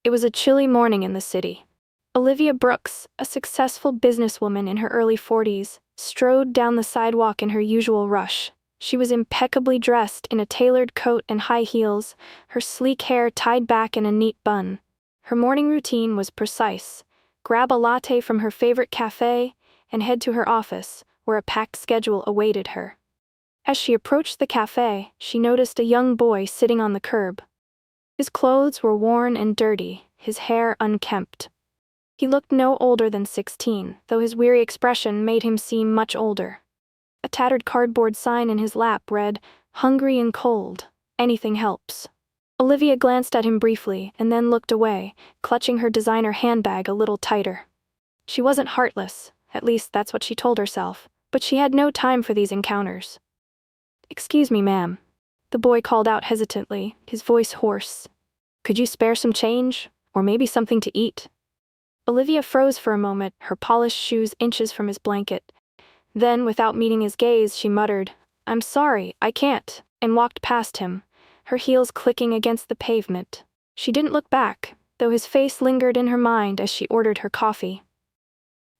It was a chilly morning in the city. Olivia Brooks, a successful businesswoman in her early 40s, strode down the sidewalk in her usual rush. She was impeccably dressed in a tailored coat and high heels, her sleek hair tied back in a neat bun. Her morning routine was precise: grab a latte from her favorite cafe and head to her office, where a packed schedule awaited her. As she approached the cafe, she noticed a young boy sitting on the curb. His clothes were worn and dirty, his hair unkempt. He looked no older than 16, though his weary expression made him seem much older. A tattered cardboard sign in his lap read, "Hungry and cold. Anything helps." Olivia glanced at him briefly and then looked away, clutching her designer handbag a little tighter. She wasn't heartless, at least that's what she told herself, but she had no time for these encounters. "Excuse me, ma'am," the boy called out hesitantly, his voice hoarse. "Could you spare some change, or maybe something to eat?" Olivia froze for a moment, her polished shoes inches from his blanket. Then, without meeting his gaze, she muttered, "I'm sorry, I can't," and walked past him, her heels clicking against the pavement. She didn't look back, though his face lingered in her mind as she ordered her coffee.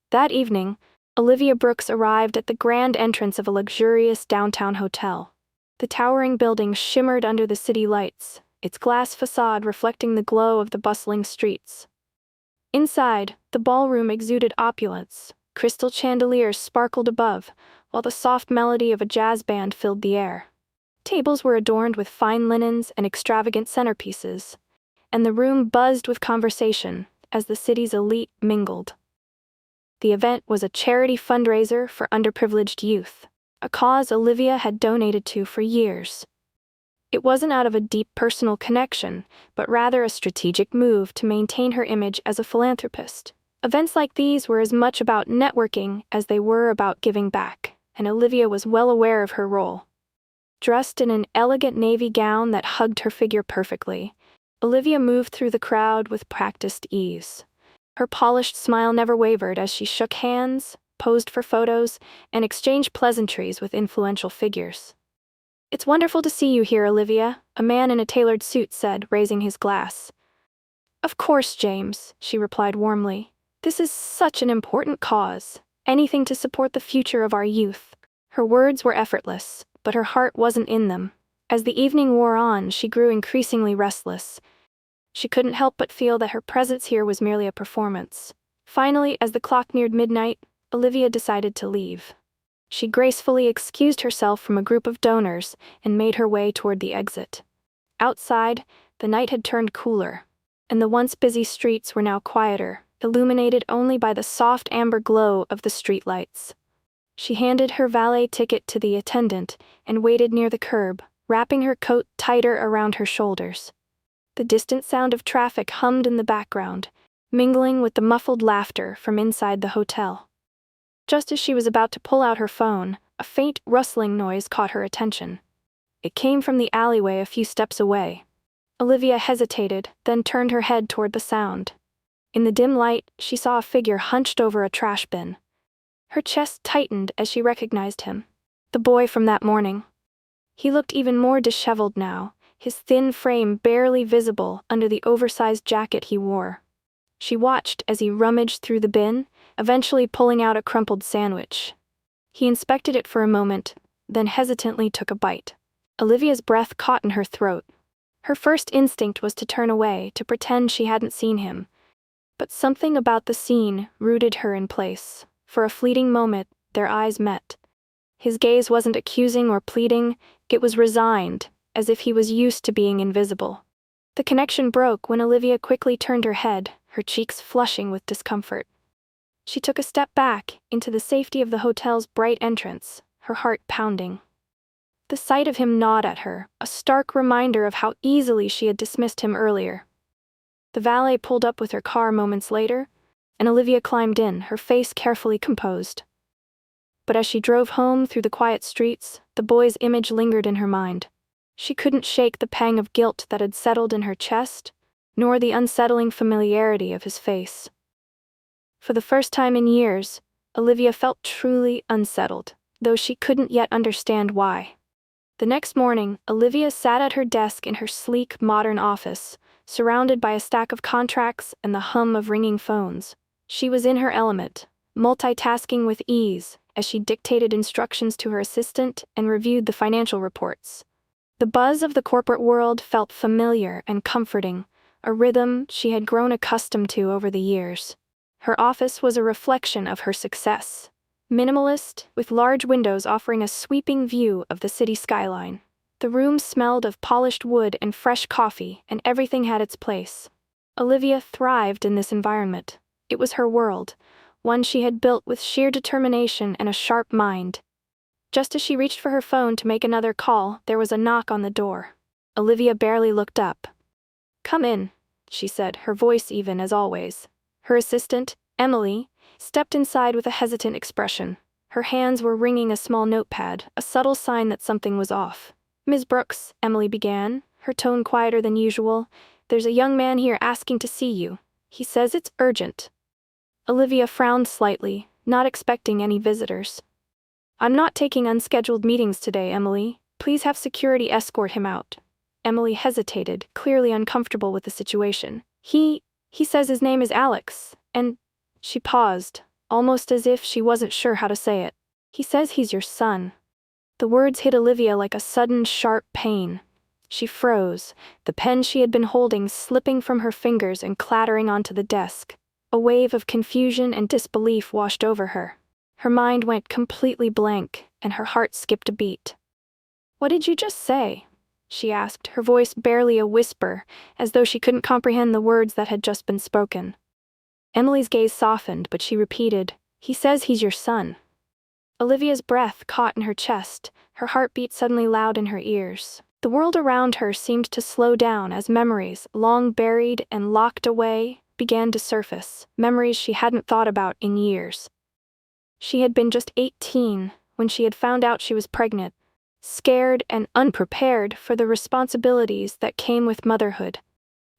That evening, Olivia Brooks arrived at the grand entrance of a luxurious downtown hotel. The towering building shimmered under the city lights, its glass facade reflecting the glow of the bustling streets. Inside, the ballroom exuded opulence. Crystal chandeliers sparkled above, while the soft melody of a jazz band filled the air. Tables were adorned with fine linens and extravagant centerpieces, and the room buzzed with conversation as the city's elite mingled. The event was a charity fundraiser for underprivileged youth, a cause Olivia had donated to for years. It wasn't out of a deep personal connection, but rather a strategic move to maintain her image as a philanthropist. Events like these were as much about networking as they were about giving back, and Olivia was well aware of her role. Dressed in an elegant navy gown that hugged her figure perfectly, Olivia moved through the crowd with practiced ease. Her polished smile never wavered as she shook hands, posed for photos, and exchanged pleasantries with influential figures. "It's wonderful to see you here, Olivia," a man in a tailored suit said, raising his glass. "Of course, James," she replied warmly. "This is such an important cause. Anything to support the future of our youth." Her words were effortless, but her heart wasn't in them. As the evening wore on, she grew increasingly restless. She couldn't help but feel that her presence here was merely a performance. Finally, as the clock neared midnight, Olivia decided to leave. She gracefully excused herself from a group of donors and made her way toward the exit. Outside, the night had turned cooler, and the once busy streets were now quieter, illuminated only by the soft amber glow of the streetlights. She handed her valet ticket to the attendant and waited near the curb, wrapping her coat tighter around her shoulders. The distant sound of traffic hummed in the background, mingling with the muffled laughter from inside the hotel. Just as she was about to pull out her phone, a faint rustling noise caught her attention. It came from the alleyway a few steps away. Olivia hesitated, then turned her head toward the sound. In the dim light, she saw a figure hunched over a trash bin. Her chest tightened as she recognized him. The boy from that morning. He looked even more disheveled now, his thin frame barely visible under the oversized jacket he wore. She watched as he rummaged through the bin, eventually pulling out a crumpled sandwich. He inspected it for a moment, then hesitantly took a bite. Olivia's breath caught in her throat. Her first instinct was to turn away, to pretend she hadn't seen him. But something about the scene rooted her in place. For a fleeting moment, their eyes met. His gaze wasn't accusing or pleading, it was resigned, as if he was used to being invisible. The connection broke when Olivia quickly turned her head, her cheeks flushing with discomfort. She took a step back, into the safety of the hotel's bright entrance, her heart pounding. The sight of him gnawed at her, a stark reminder of how easily she had dismissed him earlier. The valet pulled up with her car moments later, and Olivia climbed in, her face carefully composed. But as she drove home through the quiet streets, the boy's image lingered in her mind. She couldn't shake the pang of guilt that had settled in her chest, nor the unsettling familiarity of his face. For the first time in years, Olivia felt truly unsettled, though she couldn't yet understand why. The next morning, Olivia sat at her desk in her sleek, modern office, surrounded by a stack of contracts and the hum of ringing phones. She was in her element, multitasking with ease as she dictated instructions to her assistant and reviewed the financial reports. The buzz of the corporate world felt familiar and comforting, a rhythm she had grown accustomed to over the years. Her office was a reflection of her success, minimalist, with large windows offering a sweeping view of the city skyline. The room smelled of polished wood and fresh coffee, and everything had its place. Olivia thrived in this environment. It was her world, one she had built with sheer determination and a sharp mind. Just as she reached for her phone to make another call, there was a knock on the door. Olivia barely looked up. "Come in," she said, her voice even as always. Her assistant, Emily, stepped inside with a hesitant expression. Her hands were wringing a small notepad, a subtle sign that something was off. "Ms. Brooks," Emily began, her tone quieter than usual, "there's a young man here asking to see you. He says it's urgent." Olivia frowned slightly, not expecting any visitors. "I'm not taking unscheduled meetings today, Emily. Please have security escort him out." Emily hesitated, clearly uncomfortable with the situation. He says his name is Alex, and..." She paused, almost as if she wasn't sure how to say it. "He says he's your son." The words hit Olivia like a sudden, sharp pain. She froze, the pen she had been holding slipping from her fingers and clattering onto the desk. A wave of confusion and disbelief washed over her. Her mind went completely blank, and her heart skipped a beat. "What did you just say?" she asked, her voice barely a whisper, as though she couldn't comprehend the words that had just been spoken. Emily's gaze softened, but she repeated, "He says he's your son." Olivia's breath caught in her chest, her heartbeat suddenly loud in her ears. The world around her seemed to slow down as memories, long buried and locked away, began to surface, memories she hadn't thought about in years. She had been just 18 when she had found out she was pregnant, scared and unprepared for the responsibilities that came with motherhood.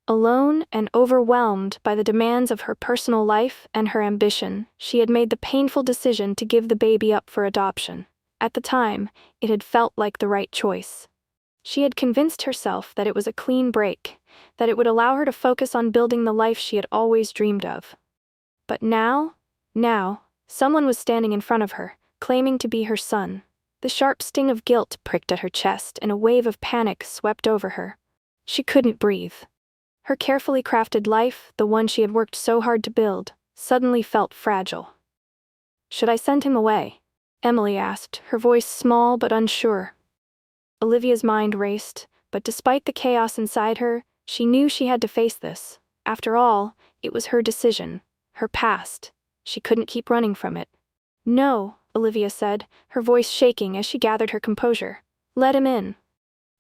Alone and overwhelmed by the demands of her personal life and her ambition, she had made the painful decision to give the baby up for adoption. At the time, it had felt like the right choice. She had convinced herself that it was a clean break, that it would allow her to focus on building the life she had always dreamed of. But now, someone was standing in front of her, claiming to be her son. The sharp sting of guilt pricked at her chest, and a wave of panic swept over her. She couldn't breathe. Her carefully crafted life, the one she had worked so hard to build, suddenly felt fragile. "Should I send him away?" Emily asked, her voice small but unsure. Olivia's mind raced, but despite the chaos inside her, she knew she had to face this. After all, it was her decision, her past. She couldn't keep running from it. "No," Olivia said, her voice shaking as she gathered her composure. "Let him in."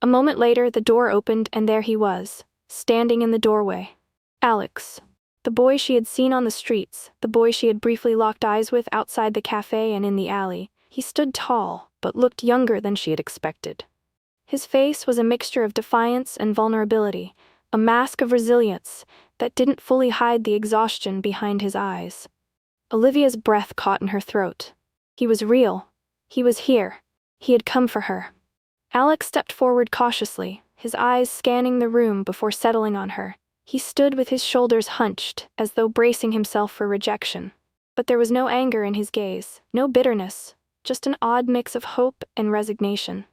A moment later, the door opened and there he was, standing in the doorway. Alex. The boy she had seen on the streets, the boy she had briefly locked eyes with outside the cafe and in the alley. He stood tall, but looked younger than she had expected. His face was a mixture of defiance and vulnerability, a mask of resilience that didn't fully hide the exhaustion behind his eyes. Olivia's breath caught in her throat. He was real. He was here. He had come for her. Alex stepped forward cautiously, his eyes scanning the room before settling on her. He stood with his shoulders hunched, as though bracing himself for rejection. But there was no anger in his gaze, no bitterness, just an odd mix of hope and resignation.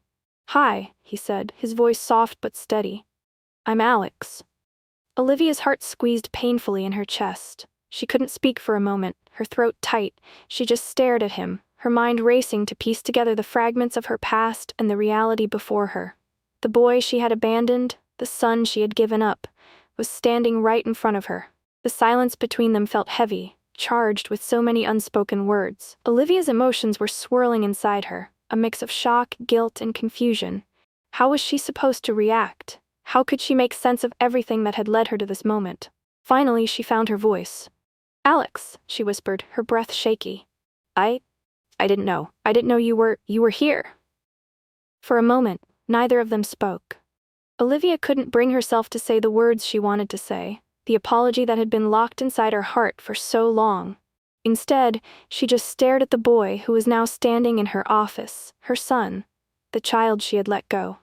"Hi," he said, his voice soft but steady. "I'm Alex." Olivia's heart squeezed painfully in her chest. She couldn't speak for a moment, her throat tight. She just stared at him, her mind racing to piece together the fragments of her past and the reality before her. The boy she had abandoned, the son she had given up, was standing right in front of her. The silence between them felt heavy, charged with so many unspoken words. Olivia's emotions were swirling inside her, a mix of shock, guilt, and confusion. How was she supposed to react? How could she make sense of everything that had led her to this moment? Finally, she found her voice. "Alex," she whispered, her breath shaky. I didn't know. I didn't know you were here." For a moment, neither of them spoke. Olivia couldn't bring herself to say the words she wanted to say, the apology that had been locked inside her heart for so long. Instead, she just stared at the boy who was now standing in her office, her son, the child she had let go.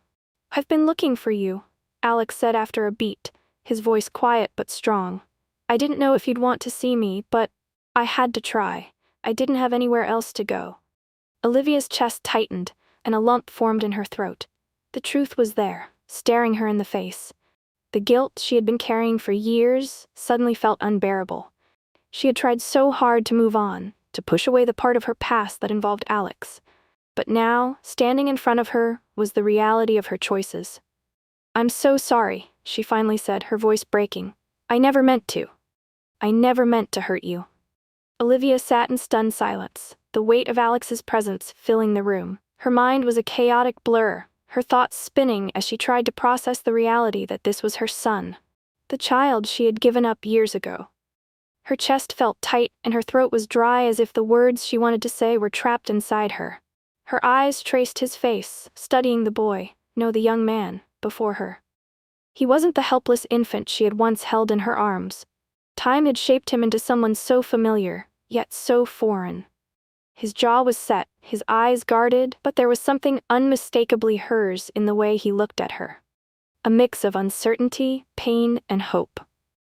"I've been looking for you," Alex said after a beat, his voice quiet but strong. "I didn't know if you'd want to see me, but I had to try. I didn't have anywhere else to go." Olivia's chest tightened, and a lump formed in her throat. The truth was there, staring her in the face. The guilt she had been carrying for years suddenly felt unbearable. She had tried so hard to move on, to push away the part of her past that involved Alex. But now, standing in front of her, was the reality of her choices. "I'm so sorry," she finally said, her voice breaking. "I never meant to. I never meant to hurt you." Olivia sat in stunned silence, the weight of Alex's presence filling the room. Her mind was a chaotic blur, her thoughts spinning as she tried to process the reality that this was her son, the child she had given up years ago. Her chest felt tight and her throat was dry as if the words she wanted to say were trapped inside her. Her eyes traced his face, studying the boy, no, the young man, before her. He wasn't the helpless infant she had once held in her arms. Time had shaped him into someone so familiar, yet so foreign. His jaw was set, his eyes guarded, but there was something unmistakably hers in the way he looked at her. A mix of uncertainty, pain, and hope.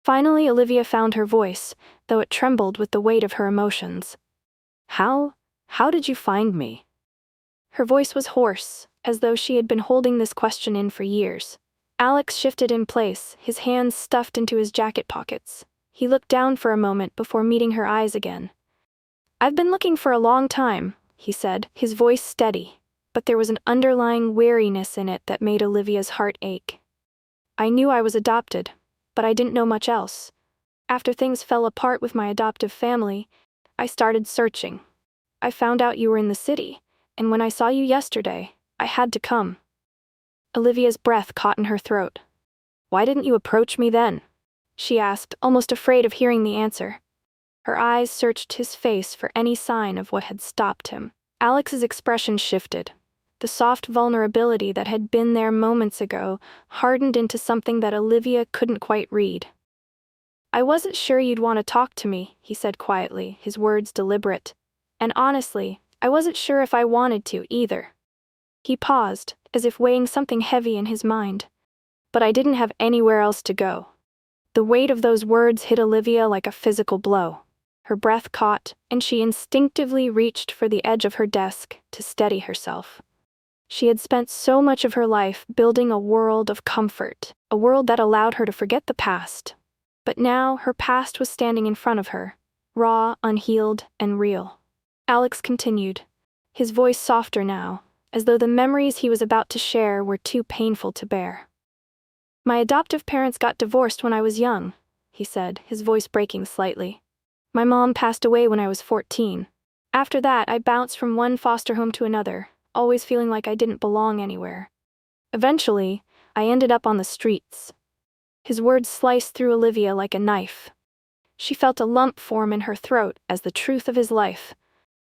Finally, Olivia found her voice, though it trembled with the weight of her emotions. How did you find me?" Her voice was hoarse, as though she had been holding this question in for years. Alex shifted in place, his hands stuffed into his jacket pockets. He looked down for a moment before meeting her eyes again. "I've been looking for a long time," he said, his voice steady, but there was an underlying weariness in it that made Olivia's heart ache. "I knew I was adopted, but I didn't know much else. After things fell apart with my adoptive family, I started searching. I found out you were in the city, and when I saw you yesterday, I had to come." Olivia's breath caught in her throat. "Why didn't you approach me then?" she asked, almost afraid of hearing the answer. Her eyes searched his face for any sign of what had stopped him. Alex's expression shifted. The soft vulnerability that had been there moments ago hardened into something that Olivia couldn't quite read. "I wasn't sure you'd want to talk to me," he said quietly, his words deliberate. "And honestly, I wasn't sure if I wanted to either." He paused, as if weighing something heavy in his mind. "But I didn't have anywhere else to go." The weight of those words hit Olivia like a physical blow. Her breath caught, and she instinctively reached for the edge of her desk to steady herself. She had spent so much of her life building a world of comfort, a world that allowed her to forget the past. But now her past was standing in front of her, raw, unhealed, and real. Alex continued, his voice softer now, as though the memories he was about to share were too painful to bear. "My adoptive parents got divorced when I was young," he said, his voice breaking slightly. "My mom passed away when I was 14. After that, I bounced from one foster home to another, always feeling like I didn't belong anywhere. Eventually, I ended up on the streets." His words sliced through Olivia like a knife. She felt a lump form in her throat as the truth of his life,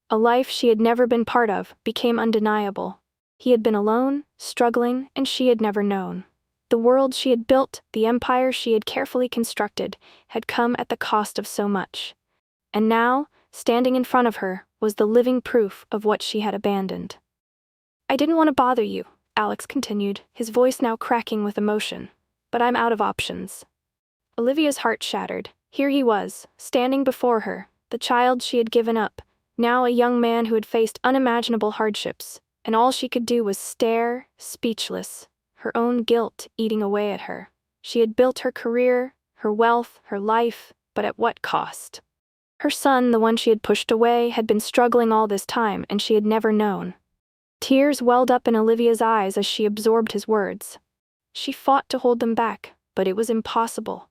a life she had never been part of, became undeniable. He had been alone, struggling, and she had never known. The world she had built, the empire she had carefully constructed, had come at the cost of so much. And now, standing in front of her, was the living proof of what she had abandoned. "I didn't want to bother you," Alex continued, his voice now cracking with emotion. "But I'm out of options." Olivia's heart shattered. Here he was, standing before her, the child she had given up, now a young man who had faced unimaginable hardships, and all she could do was stare, speechless, her own guilt eating away at her. She had built her career, her wealth, her life, but at what cost? Her son, the one she had pushed away, had been struggling all this time, and she had never known. Tears welled up in Olivia's eyes as she absorbed his words. She fought to hold them back, but it was impossible.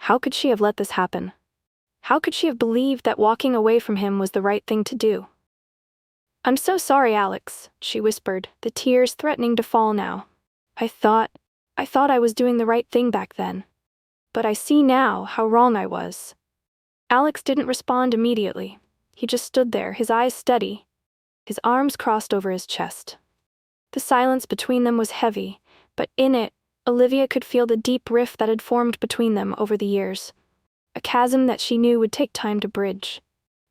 How could she have let this happen? How could she have believed that walking away from him was the right thing to do? "I'm so sorry, Alex," she whispered, the tears threatening to fall now. I thought I was doing the right thing back then. But I see now how wrong I was." Alex didn't respond immediately. He just stood there, his eyes steady, his arms crossed over his chest. The silence between them was heavy, but in it, Olivia could feel the deep rift that had formed between them over the years. A chasm that she knew would take time to bridge.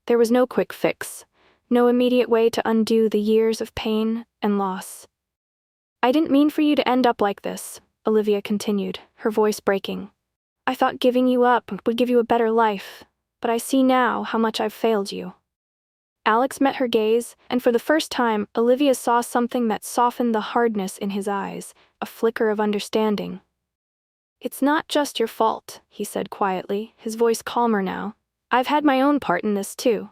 There was no quick fix, no immediate way to undo the years of pain and loss. "I didn't mean for you to end up like this," Olivia continued, her voice breaking. I thought giving you up would give you a better life, but I see now how much I've failed you." Alex met her gaze, and for the first time, Olivia saw something that softened the hardness in his eyes, a flicker of understanding. "It's not just your fault," he said quietly, his voice calmer now. "I've had my own part in this too.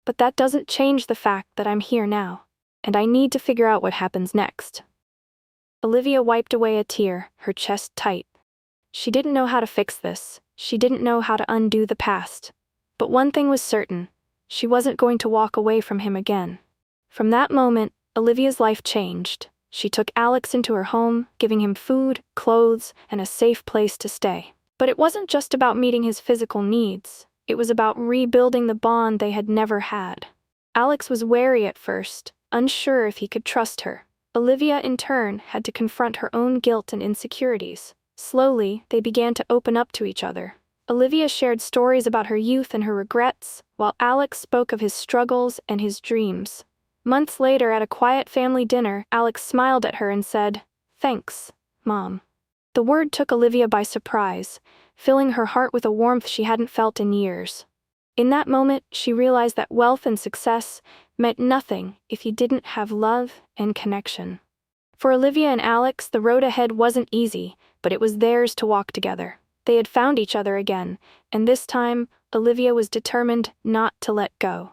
But that doesn't change the fact that I'm here now, and I need to figure out what happens next." Olivia wiped away a tear, her chest tight. She didn't know how to fix this. She didn't know how to undo the past. But one thing was certain: she wasn't going to walk away from him again. From that moment, Olivia's life changed. She took Alex into her home, giving him food, clothes, and a safe place to stay. But it wasn't just about meeting his physical needs. It was about rebuilding the bond they had never had. Alex was wary at first, unsure if he could trust her. Olivia, in turn, had to confront her own guilt and insecurities. Slowly, they began to open up to each other. Olivia shared stories about her youth and her regrets, while Alex spoke of his struggles and his dreams. Months later, at a quiet family dinner, Alex smiled at her and said, "Thanks, Mom." The word took Olivia by surprise, filling her heart with a warmth she hadn't felt in years. In that moment, she realized that wealth and success meant nothing if he didn't have love and connection. For Olivia and Alex, the road ahead wasn't easy, but it was theirs to walk together. They had found each other again, and this time, Olivia was determined not to let go.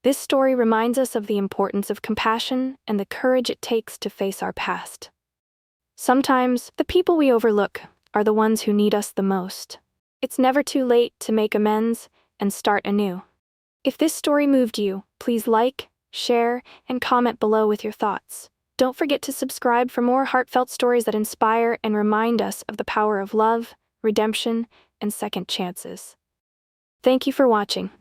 This story reminds us of the importance of compassion and the courage it takes to face our past. Sometimes, the people we overlook are the ones who need us the most. It's never too late to make amends and start anew. If this story moved you, please like, share, and comment below with your thoughts. Don't forget to subscribe for more heartfelt stories that inspire and remind us of the power of love, redemption, and second chances. Thank you for watching.